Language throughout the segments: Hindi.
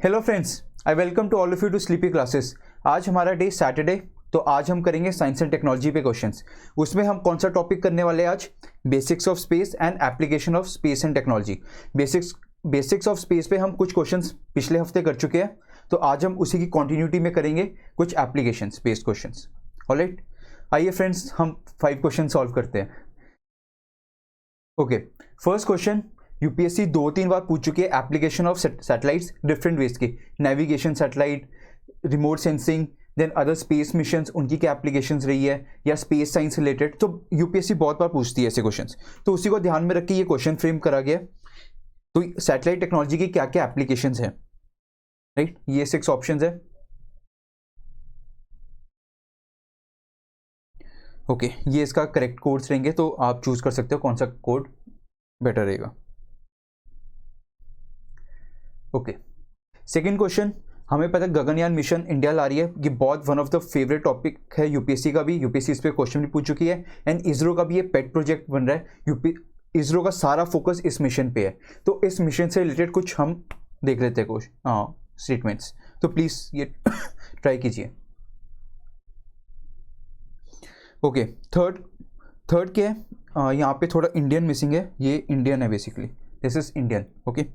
Hello friends, I welcome to all of you to sleepy classes. आज हमारा डे सैटरडे, तो आज हम करेंगे साइंस एंड टेक्नोलॉजी पे क्वेश्चंस। उसमें हम कौन सा टॉपिक करने वाले हैं आज? Basics of space and application of space and technology. Basics of space पे हम कुछ क्वेश्चंस पिछले हफ्ते कर चुके हैं, तो आज हम उसी की कॉन्टिन्यूटी में करेंगे कुछ एप्लीकेशन बेस्ड क्वेश्चंस। ऑलराइट, आइए फ्रेंड्स हम 5 क्वेश्चन सॉल्व करते हैं। ओके, फर्स्ट क्वेश्चन यूपीएससी 2-3 बार पूछ चुकी है। Application of satellites different ways की, navigation satellite, remote sensing, then other space missions, उनकी क्या एप्लीकेशंस रही है, या स्पेस साइंस रिलेटेड। तो यूपीएससी बहुत बार पूछती है ऐसे क्वेश्चंस, तो उसी को ध्यान में रख के ये क्वेश्चन फ्रेम करा गया। तो सैटेलाइट टेक्नोलॉजी की क्या क्या एप्लीकेशंस हैं, राइट? ये 6 ऑप्शंस है। ओके, ये इसका करेक्ट कोड्स रहेंगे, तो आप चूज कर सकते हो कौन सा कोड बेटर रहेगा। ओके, सेकेंड क्वेश्चन, हमें पता है गगनयान मिशन इंडिया ला रही है। ये बहुत one of the favourite topic है यूपीएससी का भी। यूपीएससी इस पे क्वेश्चन भी पूछ चुकी है, एंड इसरो का भी ये पेट प्रोजेक्ट बन रहा है। इसरो का सारा फोकस इस मिशन पे है, तो इस मिशन से रिलेटेड कुछ हम देख लेते हैं कुछ स्टेटमेंट्स। तो प्लीज ये ट्राई कीजिए। ओके, थर्ड क्या है? यहाँ पे थोड़ा इंडियन मिसिंग है। ये इंडियन है basically, this is Indian. Okay,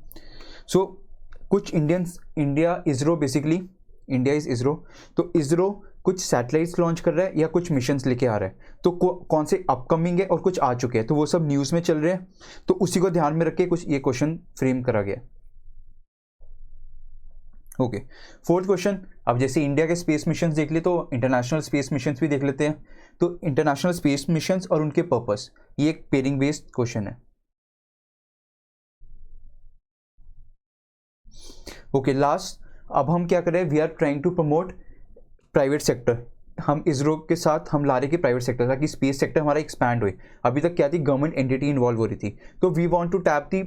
so कुछ India ISRO, basically India is ISRO. तो इसरो कुछ सैटेलाइट्स लॉन्च कर रहा है या कुछ मिशंस लेके आ रहा है। तो कौन से अपकमिंग है और कुछ आ चुके हैं, तो वो सब न्यूज़ में चल रहे हैं। तो उसी को ध्यान में रख के कुछ ये क्वेश्चन फ्रेम करा गया। ओके, फोर्थ क्वेश्चन, अब जैसे इंडिया के स्पेस मिशंस देख लिए, तो इंटरनेशनल स्पेस मिशंस भी देख लेते हैं। तो इंटरनेशनल स्पेस मिशंस और उनके पर्पस, ये एक पेयरिंग बेस्ड क्वेश्चन है। ओके, लास्ट, अब हम क्या कर रहे हैं? We are trying to promote private sector. हम इसरो के साथ हम ला रहे कि प्राइवेट सेक्टर, ताकि स्पेस सेक्टर हमारा एक्सपैंड हो। अभी तक क्या थी, गवर्नमेंट एंटिटी इन्वॉल्व हो रही थी। तो we want to tap the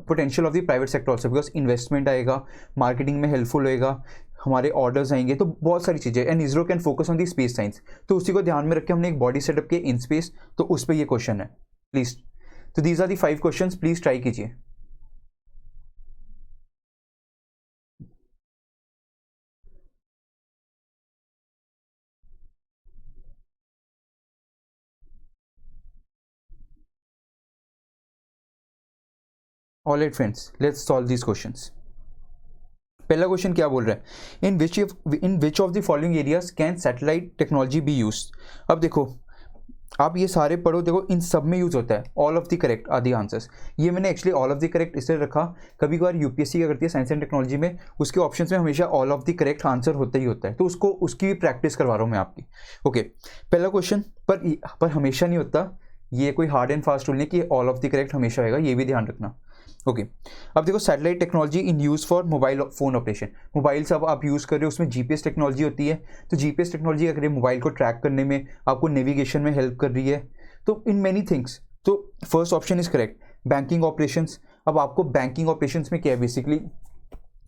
potential of the private sector also, because investment आएगा, मार्केटिंग में हेल्पफुल होएगा, हमारे ऑर्डर्स आएंगे, तो बहुत सारी चीज़ें। And ISRO can focus on the space science. तो उसी को ध्यान में रख के हमने एक बॉडी सेटअप किया इन स्पेस, तो उस पर ये क्वेश्चन है प्लीज। तो these are the 5 question, please try कीजिए। All right friends, let's solve these questions. पहला क्वेश्चन क्या बोल रहा है? In which of the following areas can satellite technology be used? अब देखो, आप ये सारे पढ़ो, देखो इन सब में यूज होता है। All of the correct are the answers. ये मैंने actually all of the correct इसलिए रखा, कभी कभार यूपीएससी क्या करती है साइंस एंड टेक्नोलॉजी में, उसके ऑप्शंस में हमेशा all of the correct answer होता ही होता है, तो उसकी भी प्रैक्टिस करवा रहा हूँ मैं आपकी। ओके, पहला क्वेश्चन, पर हमेशा नहीं होता, ये कोई हार्ड एंड फास्ट रूल नहीं कि ऑल ऑफ द करेक्ट हमेशा होगा, ये भी ध्यान रखना। ओके, अब देखो, satellite technology in use for mobile phone operation. Mobile से अब आप यूज़ कर रहे हो, उसमें जीपीएस टेक्नोलॉजी होती है। तो जीपीएस टेक्नोलॉजी क्या कर रही है? मोबाइल को ट्रैक करने में, आपको नेविगेशन में हेल्प कर रही है, तो इन मेनी थिंग्स। तो first option is correct. Banking operations, अब आपको बैंकिंग ऑपरेशंस में क्या है बेसिकली,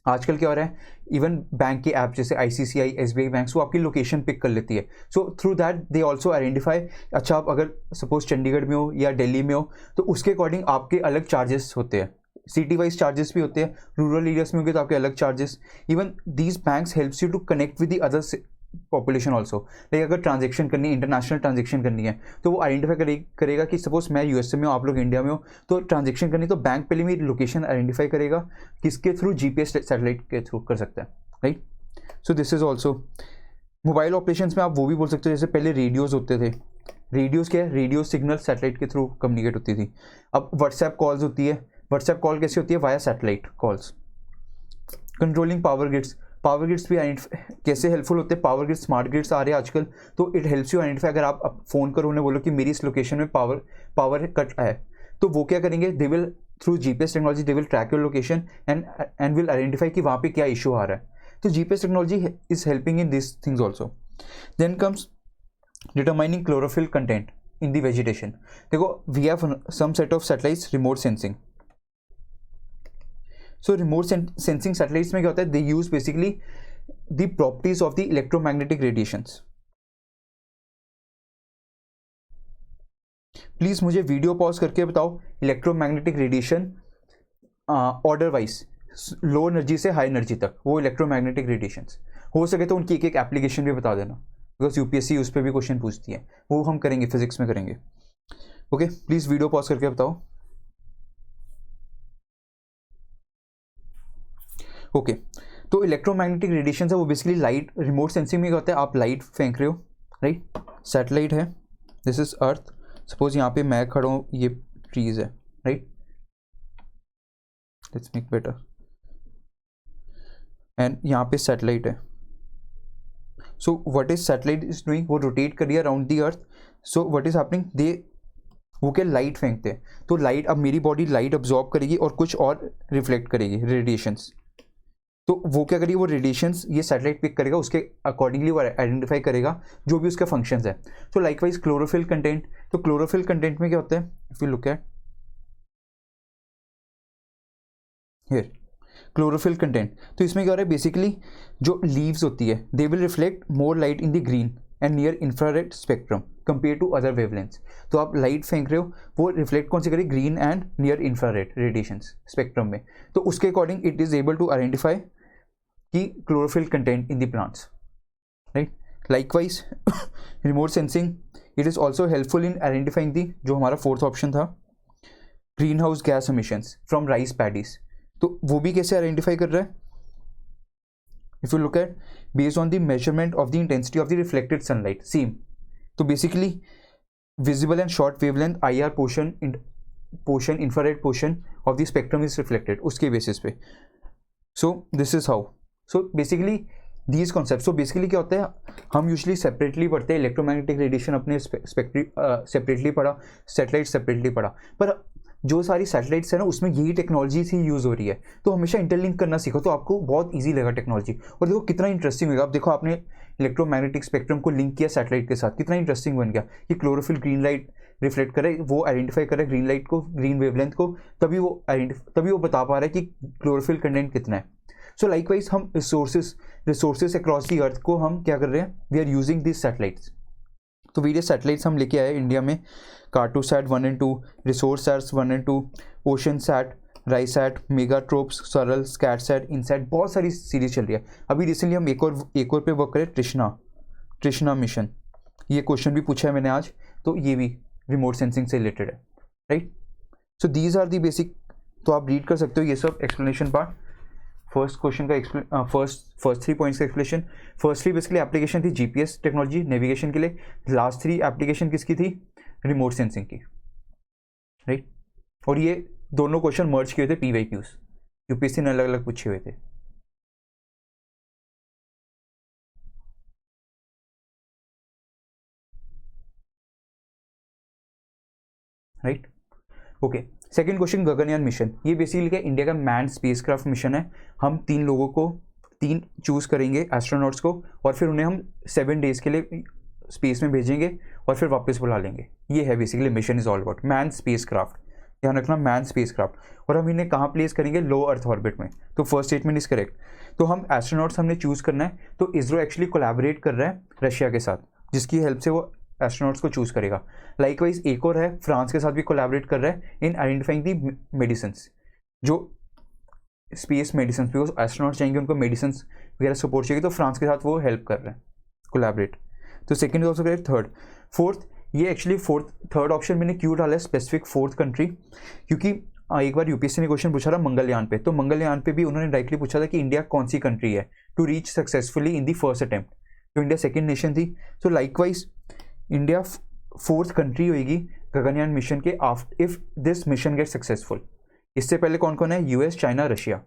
आजकल क्या हो रहा है, इवन बैंक के ऐप जैसे आईसीसीआई, एसबीआई बैंक, वो आपकी लोकेशन पिक कर लेती है। So through that they also identify. अच्छा, आप अगर सपोज चंडीगढ़ में हो या दिल्ली में हो, तो उसके अकॉर्डिंग आपके अलग चार्जेस होते हैं, सिटी वाइज चार्जेस भी होते हैं। रूरल एरियाज में होंगे तो आपके अलग charges. Even these banks helps you to connect with the other population also. Like अगर ट्रांजेक्शन करनी है, इंटरनेशनल ट्रांजेक्शन करनी है, तो वो आइडेंटिफाई करेगा कि सपोज मैं यूएसए में हूँ, आप लोग इंडिया में हो, तो ट्रांजेक्शन करनी, तो बैंक पहले मेरी लोकेशन आइडेंटिफाई करेगा, किसके थ्रू? जीपीएस सैटेलाइट के थ्रू कर सकता है, right? So this is also mobile operations में आप वो भी बोल सकते हो, जैसे पहले रेडियोज होते थे। रेडियोज क्या है? रेडियो सिग्नल सैटेलाइट के थ्रू कम्युनिकेट होती थी। अब व्हाट्सएप कॉल्स होती है। व्हाट्सएप कॉल कैसे होती है? Via satellite calls. Controlling power grids, power grids भी कैसे हेल्पफुल होते हैं? पावर ग्रिड, स्मार्ट ग्रिड्स आ रहे हैं आजकल, तो इट हेल्प्स यू आइडेंटिफाई। अगर आप फ़ोन करो, उन्हें बोलो कि मेरी इस लोकेशन में पावर कट है, तो वो क्या करेंगे? They will through GPS technology they will track your location and will identify कि वहाँ पे क्या इशू आ रहा है। तो GPS technology is helping in this things also. Then comes determining chlorophyll content in the vegetation. देखो, we have some set of satellites remote sensing. So remote sensing satellites में क्या होता है? They use basically the properties of the electromagnetic radiations. Please मुझे वीडियो पॉज करके बताओ electromagnetic radiation order wise. Low energy से हाई एनर्जी तक, वो इलेक्ट्रोमैग्नेटिक रेडिएशंस। हो सके तो उनकी एक एक एप्लीकेशन भी बता देना, बिकॉज यूपीएससी उस पर भी क्वेश्चन पूछती है, वो हम करेंगे, फिजिक्स में करेंगे। ओके, प्लीज़ वीडियो पॉज करके बताओ। ओके, तो इलेक्ट्रोमैग्नेटिक रेडिएशन है वो बेसिकली लाइट, रिमोट सेंसिंग में क्या होता है, आप लाइट फेंक रहे हो, राइट, सैटेलाइट है, दिस इज अर्थ, सपोज यहाँ पे मैं खड़ा हूँ, ये ट्रीज है, right, let's make better, and यहाँ पे सैटेलाइट है। So what is satellite is doing, वो रोटेट कर रही है around the earth. So what is happening, they वो क्या लाइट फेंकते हैं, तो लाइट, अब मेरी बॉडी लाइट अब्जॉर्ब करेगी और कुछ और रिफ्लेक्ट करेगी रेडिएशंस, तो वो क्या करेगी, वो रेडिएशंस ये सैटेलाइट पिक करेगा, उसके अकॉर्डिंगली वो आइडेंटिफाई करेगा जो भी उसका फंक्शंस है। तो लाइकवाइज क्लोरोफिल कंटेंट, तो क्लोरोफिल कंटेंट में क्या होता है, if you look eight here chlorophyll content, तो इसमें क्या हो रहा है, बेसिकली जो लीव्स होती है they will reflect more light in the green and near infrared spectrum compare to other wavelengths. तो आप लाइट फेंक रहे हो, वो रिफ्लेक्ट कौन सी करेगी, green and near infrared radiations spectrum में, तो उसके according it is able to identify की chlorophyll content in the plants, right. Likewise remote sensing, it is also helpful in identifying the, जो हमारा फोर्थ ऑप्शन था, green house gas emissions from rice paddies, तो वो भी कैसे आइडेंटिफाई कर रहा है, if you look at based on the measurement of the intensity of the reflected sunlight, same, तो basically visible and short wavelength IR portion infrared portion of the spectrum is reflected, उसके बेसिस पे। So this is how, so basically these concept, so basically क्या होता है, हम यूजली सेपरेटली पढ़ते हैं, इलेक्ट्रोमैग्नेटिक रेडिएशन अपने सेपरेटली पढ़ा, सैटेलाइट सेपरेटली पढ़ा, पर जो सारी सैटेलाइट्स है ना उसमें यही टेक्नोलॉजी ही यूज़ हो रही है, तो हमेशा इंटरलिंक करना सीखो, तो आपको बहुत ईजी लगेगा टेक्नोलॉजी। और देखो कितना इंटरेस्टिंग होगा, अब देखो आपने इलेक्ट्रोमैग्नेटिक स्पेक्ट्रम को लिंक किया सैटेलाइट के साथ, कितना इंटरेस्टिंग बन गया कि क्लोरोफिल ग्रीन लाइट रिफ्लेक्ट करे, वो आइडेंटिफाई करे ग्रीन लाइट को, ग्रीन वेवलेंथ को, तभी वो बता पा रहा है कि क्लोरोफिल कंटेंट कितना है। सो लाइकवाइज हम रिसोर्सेज अक्रॉस दी अर्थ को हम क्या कर रहे हैं, we are using this satellites. तो वेरियस सैटेलाइट्स हम लेके आए इंडिया में, Cartosat 1 and 2, Resourcesats 1 and 2, Oceansat, RISAT, Meghatropiques, SARAL, Scatsat, INSAT, बहुत सारी सीरीज चल रही है। अभी रिसेंटली हम एक और पे वर्क करें, ट्रिश्ना मिशन, ये क्वेश्चन भी पूछा है मैंने आज, तो ये भी रिमोट सेंसिंग से रिलेटेड है, right. So these are the basic, तो आप रीड कर सकते हो ये सब एक्सप्लेनेशन पार्ट, फर्स्ट क्वेश्चन का फर्स्ट 3 पॉइंट्स का एक्सप्लेनेशन। फर्स्टली बेसिकली एप्लीकेशन थी GPS टेक्नोलॉजी नेविगेशन के लिए, लास्ट 3 एप्लीकेशन किसकी थी, रिमोट सेंसिंग की, राइट। और ये दोनों क्वेश्चन मर्ज किए थे PYQs, UPSC ने अलग अलग पूछे हुए थे, right. Okay, second question Gaganyaan mission, ये बेसिकली क्या, इंडिया का मैन स्पेसक्राफ्ट मिशन है। हम 3 लोगों को, 3 चूज करेंगे एस्ट्रोनॉट्स को, और फिर उन्हें हम 7 डेज के लिए स्पेस में भेजेंगे और फिर वापस बुला लेंगे। ये है basically mission is all about man spacecraft, ध्यान रखना मैन स्पेसक्राफ्ट। और हम इन्हें कहाँ प्लेस करेंगे, लो अर्थ ऑर्बिट में, तो फर्स्ट स्टेटमेंट इज करेक्ट। तो हम एस्ट्रोनॉट्स हमने चूज करना है, तो इसरो एक्चुअली कोलैबोरेट कर रहा है रशिया के साथ, जिसकी हेल्प से वो एस्ट्रोनॉट्स को चूज करेगा। लाइकवाइज एक और है, फ्रांस के साथ भी कोलैबोरेट कर रहा है इन आइडेंटिफाइंग दी मेडिसिन, जो स्पेस मेडिसिन, बिकॉज एस्ट्रोनॉट्स जाएंगे उनको मेडिसिन वगैरह सपोर्ट चाहिए, तो फ्रांस के साथ वो हेल्प कर रहे हैं, कोलैबोरेट। तो second is also correct. Third, fourth, ये एक्चुअली थर्ड ऑप्शन मैंने क्यों डाला है स्पेसिफिक फोर्थ कंट्री, क्योंकि एक बार UPSC ने क्वेश्चन पूछा था मंगलयान पे, तो मंगलयान पे भी उन्होंने डायरेक्टली पूछा था कि इंडिया कौन सी कंट्री है to reach successfully in the first attempt, तो इंडिया सेकेंड नेशन थी। So likewise India fourth country होगी गगनयान मिशन के after, if this mission get successful. इससे पहले कौन कौन है, US, चाइना, रशिया,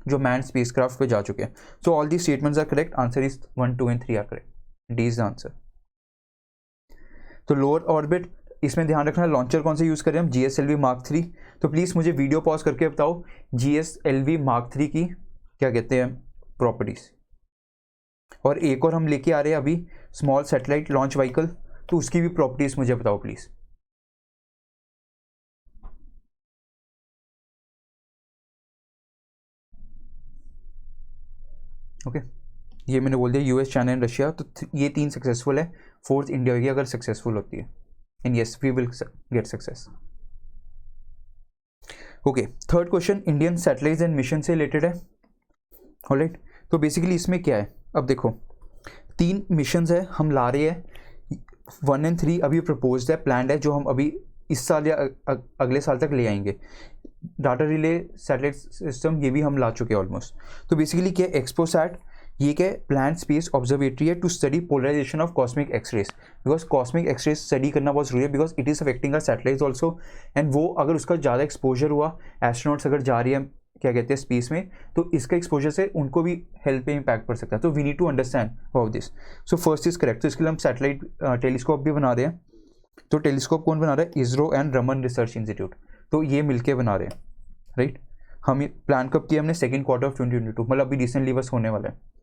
जो मैन स्पेसक्राफ्ट पे जा चुके हैं। So all the statements are correct, answer is 1, 2 and 3 are correct, D is the answer. तो लोअर ऑर्बिट, इसमें ध्यान रखना लॉन्चर कौन से यूज करें हम, GSLV Mark 3। तो प्लीज मुझे वीडियो पॉज करके बताओ GSLV Mark 3 की क्या कहते हैं प्रॉपर्टीज। और एक और हम लेके आ रहे हैं अभी स्मॉल सैटेलाइट लॉन्च व्हीकल, तो उसकी भी प्रॉपर्टीज मुझे बताओ प्लीज। ओके, ये मैंने बोल दिया US, चाइना एंड रशिया, तो ये 3 सक्सेसफुल है, फोर्थ इंडिया होगी अगर सक्सेसफुल होती है, and yes we will get success. Okay, third question Indian satellites and mission से रिलेटेड है। ऑलराइट, तो बेसिकली इसमें क्या है, अब देखो 3 मिशंस है हम ला रहे हैं, 1 and 3 अभी प्रपोज्ड है, प्लान्ड है, जो हम अभी इस साल या अगले साल तक ले आएंगे। डाटा रिले सैटेलाइट सिस्टम ये भी हम ला चुके हैं ऑलमोस्ट। तो बेसिकली क्या एक्सपोसैट, ये क्या प्लान स्पेस ऑब्जर्वेटरी है to study polarization of cosmic X-rays, because cosmic X-rays study करना बहुत जरूरी है, because it is affecting our satellites also, and वो अगर उसका ज़्यादा एक्सपोजर हुआ, एस्ट्रोनॉट्स अगर जा रही है क्या कहते हैं स्पेस में, तो इसका एक्सपोजर से उनको भी हेल्थ पे इम्पैक्ट पड़ सकता है। तो we need to understand about this. So first is correct. तो इसके लिए हम सैटेलाइट टेलीस्कोप भी बना रहे हैं। तो टेलीस्कोप कौन बना रहा है? ISRO and Raman research institute, तो ये मिलके बना रहे हैं, राइट। हम ये प्लान कब किया हमने? सेकंड क्वार्टर ऑफ 2022, मतलब अभी रिसेंटली बस होने वाला है।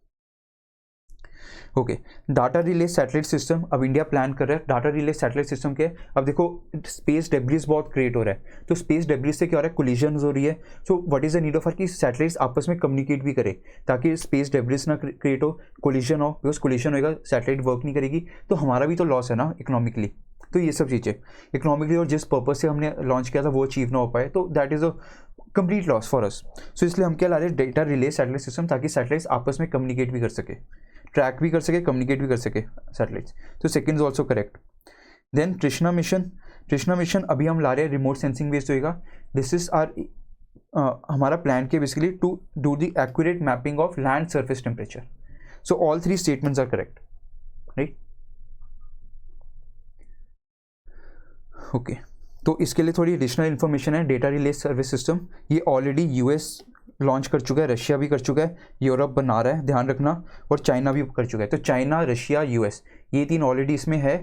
Okay, data relay satellite system अब इंडिया प्लान कर रहा है। डाटा रिले सैटेलाइट सिस्टम क्या है? अब देखो स्पेस डेब्रिस बहुत क्रिएट हो रहा है, तो स्पेस डेब्रिस से क्या हो रहा है? कोलिजन हो रही है। So what is the need of कि सैटेलाइट्स आपस में कम्युनिकेट भी करे, ताकि स्पेस डेब्रिस ना क्रिएट हो, कोलिजन हो, बिकॉज कोलिजन होगा सैटेलाइट वर्क नहीं करेगी, तो हमारा भी तो लॉस है ना इकोनॉमिकली। तो ये सब चीज़ें इकोनॉमिकली और जिस पर्पज से हमने लॉन्च किया था वो अचीव ना हो पाए, तो that is a complete loss for us. So इसलिए हम क्या ला रहे हैं? डेटा रिले सैटेलाइट सिस्टम, ताकि सैटेलाइट्स आपस में कम्युनिकेट भी कर सके, ट्रैक भी कर सके, कम्युनिकेट भी कर सके सैटेलाइट्स। तो second is also correct. Then Krishna mission अभी हम ला रहे हैं, रिमोट सेंसिंग बेस्ड होएगा। दिस इज आर हमारा प्लान के basically to do the accurate mapping of land surface temperature. So all 3 statements are correct, right. Okay, तो इसके लिए थोड़ी एडिशनल इन्फॉर्मेशन है। डेटा रिले सर्विस सिस्टम ये ऑलरेडी यूएस लॉन्च कर चुका है, रशिया भी कर चुका है, यूरोप बना रहा है, ध्यान रखना, और चाइना भी कर चुका है। तो चाइना, रशिया, यूएस ये 3 ऑलरेडी इसमें है,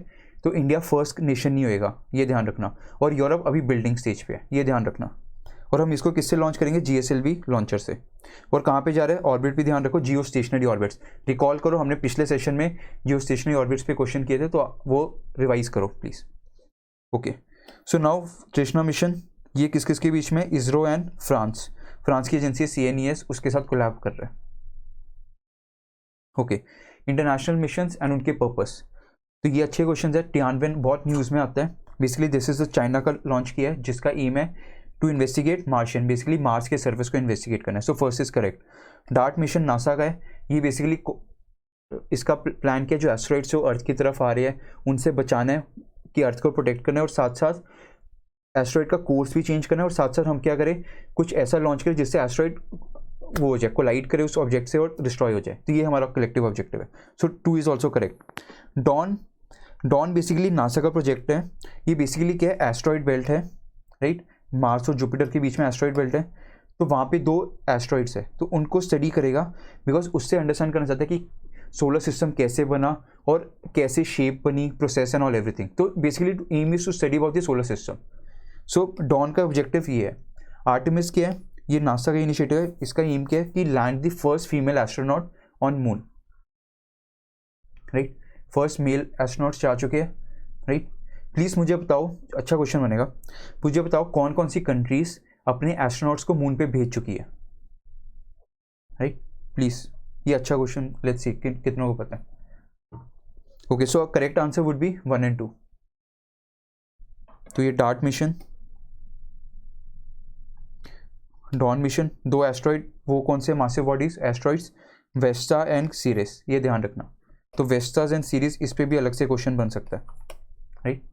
तो इंडिया फर्स्ट नेशन नहीं होएगा, ये ध्यान रखना। और यूरोप अभी बिल्डिंग स्टेज पे है, ये ध्यान रखना। और हम इसको किससे लॉन्च करेंगे? GSLV लॉन्चर से। और कहाँ पे जा रहा है? ऑर्बिट भी ध्यान रखो, जियो स्टेशनरी ऑर्बिट्स। रिकॉल करो, हमने पिछले सेशन में जियो स्टेशनरी ऑर्बिट्स पे क्वेश्चन किए थे, तो वो रिवाइज करो please. Okay, so now Krishna mission ये किस किस के बीच में? इसरो एंड फ्रांस की एजेंसी है CNES, उसके साथ कोलैब कर रहा है। ओके, इंटरनेशनल मिशंस एंड उनके पर्पस, तो ये अच्छे क्वेश्चन है। टियानवेन बहुत न्यूज़ में आता है। बेसिकली दिस इज चाइना का लॉन्च किया है, जिसका एम है to investigate Martian, basically Mars के सर्विस को इन्वेस्टिगेट करना है। So first is correct. DART mission NASA का है, ये बेसिकली इसका प्लान किया जो एस्ट्रॉइड्स जो अर्थ की तरफ आ रहे हैं उनसे बचाना है, कि अर्थ को प्रोटेक्ट करना है, और साथ साथ एस्ट्रॉइड का कोर्स भी चेंज करना है, और साथ साथ हम क्या करें, कुछ ऐसा लॉन्च करें जिससे एस्ट्रॉइड वो हो जाए, कोलाइड करे उस ऑब्जेक्ट से और डिस्ट्रॉय हो जाए। तो ये हमारा कलेक्टिव ऑब्जेक्टिव है। So 2 is also correct. Dawn basically NASA का प्रोजेक्ट है। ये बेसिकली क्या है? एस्ट्रॉइड बेल्ट है, राइट। मार्स और जुपिटर के बीच में एस्ट्रॉइड बेल्ट है, तो वहाँ पे 2 एस्ट्रॉइड्स है, तो उनको स्टडी करेगा, बिकॉज उससे अंडरस्टैंड करना चाहता है कि सोलर सिस्टम कैसे बना और कैसे शेप बनी, प्रोसेस एंड ऑल एवरीथिंग। तो basically aim is to study about the solar system. So Dawn का ऑब्जेक्टिव ये है। आर्टेमिस क्या है? ये नासा का इनिशिएटिव है, इसका एम क्या है? कि land the first female astronaut on moon, right. First male astronauts जा चुके हैं, राइट। प्लीज़ मुझे बताओ, अच्छा क्वेश्चन बनेगा, मुझे बताओ कौन कौन सी कंट्रीज अपने एस्ट्रोनॉट्स को मून पे भेज चुकी है, राइट। प्लीज़, ये अच्छा क्वेश्चन, लेट्स सी कितनों को पता है। Okay, so correct answer would be 1 and 2। तो ये Dart mission, Dawn mission, 2 asteroid, वो कौन से massive bodies asteroids? Vesta and Ceres, ये ध्यान रखना। तो वेस्टाज एंड सीरीज, इस पे भी अलग से क्वेश्चन बन सकता है, राइट।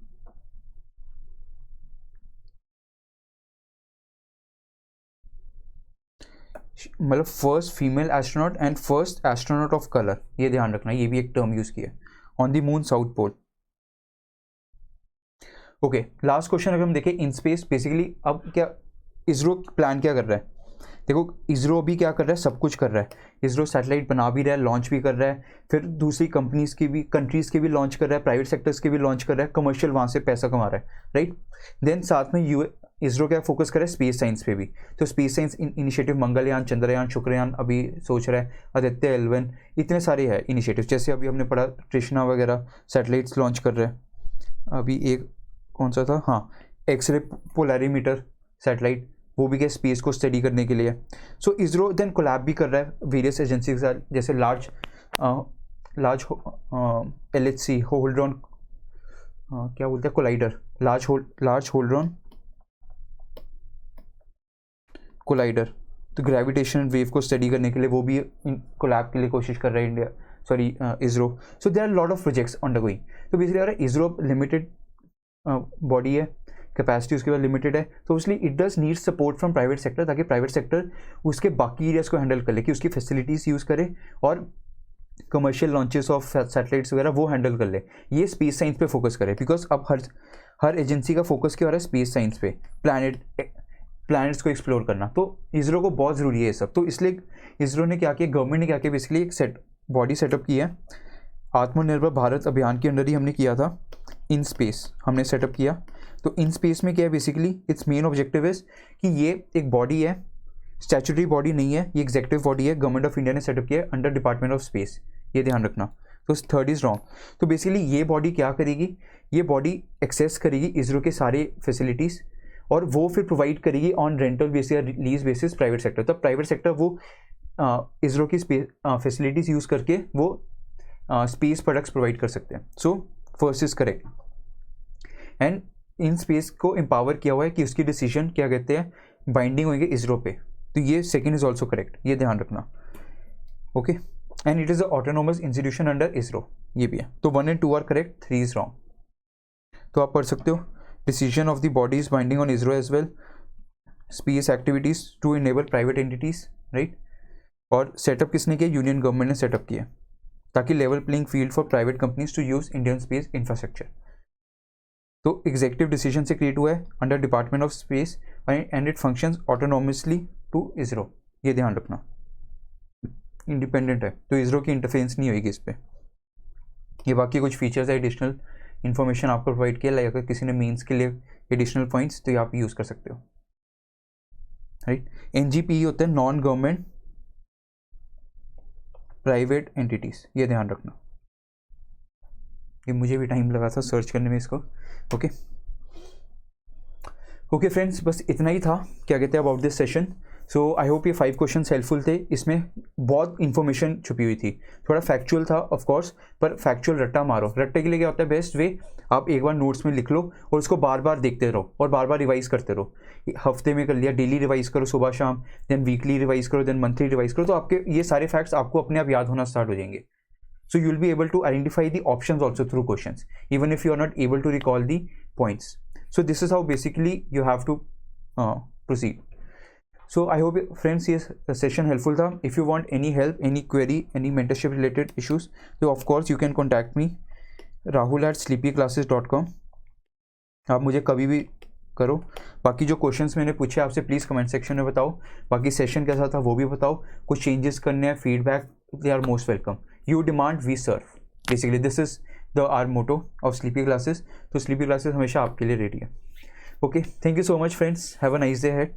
मतलब first female astronaut and first astronaut of colour, ये ध्यान रखना, ये भी एक टर्म यूज किया है। On the moon south pole. Okay, last question अगर हम देखें, इन स्पेस बेसिकली अब क्या इसरो प्लान क्या कर रहा है? देखो इसरो भी क्या कर रहा है, सब कुछ कर रहा है। इसरो सैटेलाइट बना भी रहा है, लॉन्च भी कर रहा है, फिर दूसरी कंपनीज की भी, कंट्रीज़ के भी लॉन्च कर रहा है, प्राइवेट सेक्टर्स के भी लॉन्च कर रहा है, कमर्शियल वहाँ से पैसा कमा रहा है, राइट। देन साथ में इसरो क्या फोकस कर रहा है? स्पेस साइंस पे भी। तो space science initiative, Mangalyaan, Chandrayaan, Shukrayaan अभी सोच रहा है, आदित्य L1, इतने सारे हैं इनिशिएटिव। जैसे अभी हमने पढ़ा कृष्णा वगैरह सैटेलाइट्स लॉन्च कर रहे हैं। अभी एक कौन सा था, हाँ, एक्सरे पोलैरीमीटर सैटेलाइट, वो भी क्या स्पेस को स्टडी करने के लिए। सो इसरो देन कोलैब भी कर रहा है वेरियस एजेंसी के साथ, जैसे लार्ज LHC होल्ड्रॉन, क्या बोलते हैं, कोलाइडर, लार्ज होल्ड्रॉन कोलाइडर, तो ग्रेविटेशन वेव को स्टडी करने के लिए वो भी कोलैब के लिए कोशिश कर रहा है India, sorry ISRO. So there are lot of projects undergoing. तो बेसिकली अगर इसरो लिमिटेड बॉडी है, कैपेसिटी उसके बाद लिमिटेड है, तो इसलिए it does need support from private sector, ताकि प्राइवेट सेक्टर उसके बाकी एरियाज को हैंडल कर ले, कि उसकी फैसिलिटीज़ यूज़ करे और कमर्शियल लॉन्चेस ऑफ सैटेलाइट्स वगैरह वो हैंडल कर ले. ये स्पेस साइंस पे फोकस करे, बिकॉज अब हर एजेंसी का फोकस क्या हो रहा है स्पेस साइंस पे, प्लैनेट्स को एक्सप्लोर करना. तो इसरो को बहुत ज़रूरी है ये सब. तो इसलिए इसरो ने क्या किया, गवर्नमेंट ने क्या किया, बेसिकली एक बॉडी सेटअप की है. आत्मनिर्भर भारत अभियान के अंडर ही हमने किया था, इन स्पेस हमने सेटअप किया. तो इन स्पेस में क्या है, basically it's main objective is कि ये एक बॉडी है, स्टैट्यूटरी बॉडी नहीं है, ये एग्जेक्टिव बॉडी है, गवर्नमेंट ऑफ इंडिया ने सेटअप किया है अंडर डिपार्टमेंट ऑफ स्पेस, ये ध्यान रखना. तो थर्ड इज रॉन्ग. तो बेसिकली ये बॉडी क्या करेगी, ये बॉडी एक्सेस करेगी इसरो के सारे फैसिलिटीज़, और वो फिर प्रोवाइड करेगी ऑन रेंटल बेसिस या लीज बेसिस प्राइवेट सेक्टर. तो प्राइवेट सेक्टर वो इसरो की स्पेस फैसिलिटीज़ यूज़ करके वो स्पेस प्रोडक्ट्स प्रोवाइड कर सकते हैं. सो first is correct. And in space को एम्पावर किया हुआ है कि उसकी डिसीजन क्या कहते हैं बाइंडिंग होंगे इसरो पे. तो ये सेकंड इज ऑल्सो करेक्ट, ये ध्यान रखना. Okay, and it is a autonomous institution under ISRO, ये भी है. तो 1 and 2 are correct, 3 is wrong. तो आप पढ़ सकते हो, decision of the body is binding on ISRO as well, space activities to enable private entities, right. और सेटअप किसने किया, यूनियन गवर्नमेंट ने सेटअप किया, ताकि level playing field for private companies to use Indian space infrastructure. तो एग्जीक्यूटिव डिसीजन से क्रिएट हुआ है under department of space and it functions autonomously to ISRO, ये ध्यान रखना. इंडिपेंडेंट है, तो इसरो की इंटरफेरेंस नहीं होगी इस पर. ये बाकी कुछ फीचर्स है, एडिशनल इन्फॉर्मेशन आपको प्रोवाइड किया, लाइक अगर किसी ने मीन्स के लिए एडिशनल पॉइंट्स, तो ये आप यूज़ कर सकते हो, राइट. NGP होता है नॉन गवर्नमेंट प्राइवेट एंटिटीज, ये ध्यान रखना. ये मुझे भी टाइम लगा था सर्च करने में इसको. ओके फ्रेंड्स, बस इतना ही था क्या कहते हैं about this session. So I hope ये 5 क्वेश्चंस हेल्पफुल थे. इसमें बहुत इन्फॉर्मेशन छुपी हुई थी, थोड़ा फैक्चुअल था ऑफ कोर्स, पर फैक्चुअल रट्टा मारो. रट्टे के लिए क्या होता है, बेस्ट वे आप एक बार नोट्स में लिख लो और उसको बार बार देखते रहो और बार बार रिवाइज करते रहो. हफ्ते में कर लिया, डेली रिवाइज करो सुबह शाम, देन वीकली रिवाइज करो, देन मंथली रिवाइज करो. तो आपके ये सारे फैक्ट्स आपको अपने आप याद होना स्टार्ट हो जाएंगे. So you will be able to identify the options also through questions, even if you are not able to recall the points. So this is how basically you have to proceed. So I hope friends this session helpful tha. If you want any help, any query, any mentorship related issues, so of course you can contact me rahul@sleepyclasses.com. आप मुझे कभी भी करो. बाकी जो क्वेश्चंस मैंने पूछे आपसे प्लीज़ कमेंट सेक्शन में बताओ. बाकी सेशन कैसा था वो भी बताओ. कुछ चेंजेस करने हैं, feedback, they are most welcome. You demand, we serve. Basically, this is our motto of Sleepy Classes. तो Sleepy Classes हमेशा आपके लिए रेडी है. Okay, thank you so much friends. Have a nice day ahead.